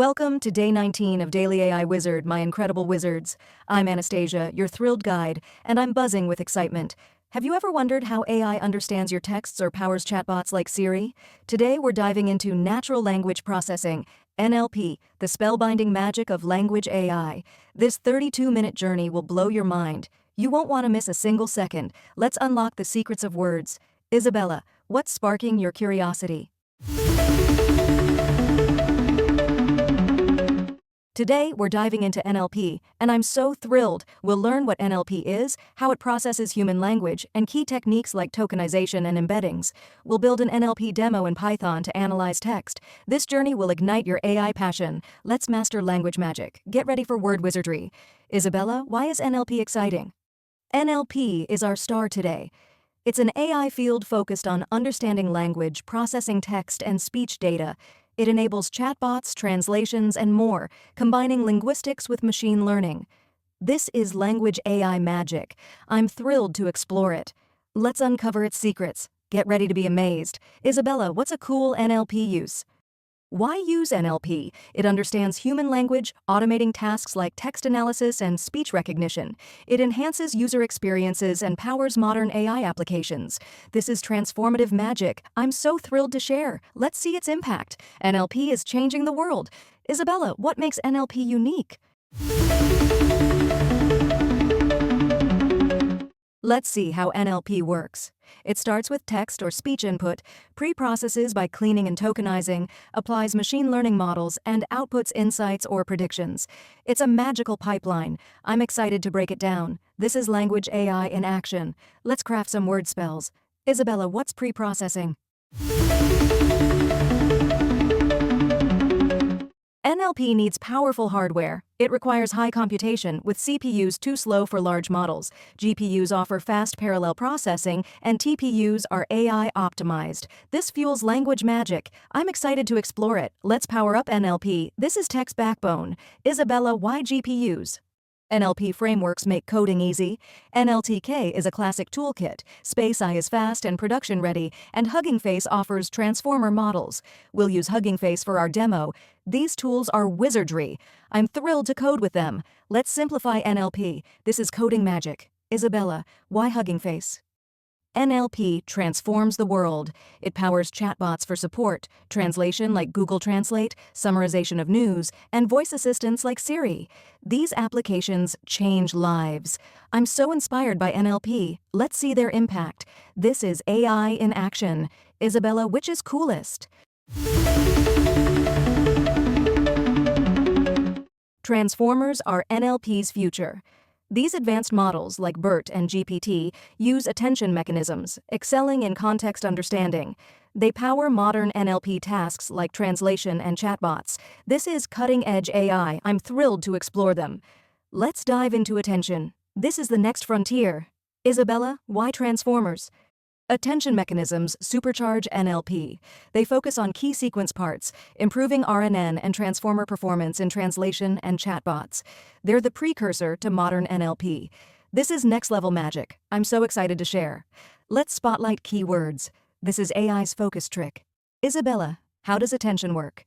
Welcome to Day 19 of Daily AI Wizard, my incredible wizards. I'm Anastasia, your thrilled guide, and I'm buzzing with excitement. Have you ever wondered how AI understands your texts or powers chatbots like Siri? Today we're diving into natural language processing, NLP, the spellbinding magic of language AI. This 32-minute journey will blow your mind. You won't want to miss a single second. Let's unlock the secrets of words. Isabella, what's sparking your curiosity? Today, we're diving into NLP, and I'm so thrilled. We'll learn what NLP is, how it processes human language, and key techniques like tokenization and embeddings. We'll build an NLP demo in Python to analyze text. This journey will ignite your AI passion. Let's master language magic. Get ready for word wizardry. Isabella, why is NLP exciting? NLP is our star today. It's an AI field focused on understanding language, processing text, and speech data. It enables chatbots, translations, and more, combining linguistics with machine learning. This is language AI magic. I'm thrilled to explore it. Let's uncover its secrets. Get ready to be amazed. Isabella, what's a cool NLP use? Why use NLP? It understands human language, automating tasks like text analysis and speech recognition. It enhances user experiences and powers modern AI applications. This is transformative magic. I'm so thrilled to share. Let's see its impact. NLP is changing the world. Isabella, what makes NLP unique? Let's see how NLP works. It starts with text or speech input, pre-processes by cleaning and tokenizing, applies machine learning models, and outputs insights or predictions. It's a magical pipeline. I'm excited to break it down. This is language AI in action. Let's craft some word spells. Isabella, what's pre-processing? NLP needs powerful hardware. It requires high computation, with CPUs too slow for large models. GPUs offer fast parallel processing, and TPUs are AI optimized. This fuels language magic. I'm excited to explore it. Let's power up NLP. This is tech's backbone. Isabella, why GPUs? NLP frameworks make coding easy. NLTK is a classic toolkit. SpaceI is fast and production-ready, and Hugging Face offers transformer models. We'll use Hugging Face for our demo. These tools are wizardry. I'm thrilled to code with them. Let's simplify NLP. This is coding magic. Isabella, why Hugging Face? NLP transforms the world. It powers chatbots for support, translation like Google Translate, summarization of news, and voice assistants like Siri. These applications change lives. I'm so inspired by NLP. Let's see their impact. This is AI in action. Isabella, which is coolest? Transformers are NLP's future. These advanced models, like BERT and GPT, use attention mechanisms, excelling in context understanding. They power modern NLP tasks like translation and chatbots. This is cutting-edge AI. I'm thrilled to explore them. Let's dive into attention. This is the next frontier. Isabella, why transformers? Attention mechanisms supercharge NLP. They focus on key sequence parts, improving RNN and transformer performance in translation and chatbots. They're the precursor to modern NLP. This is next-level magic. I'm so excited to share. Let's spotlight keywords. This is AI's focus trick. Isabella, how does attention work?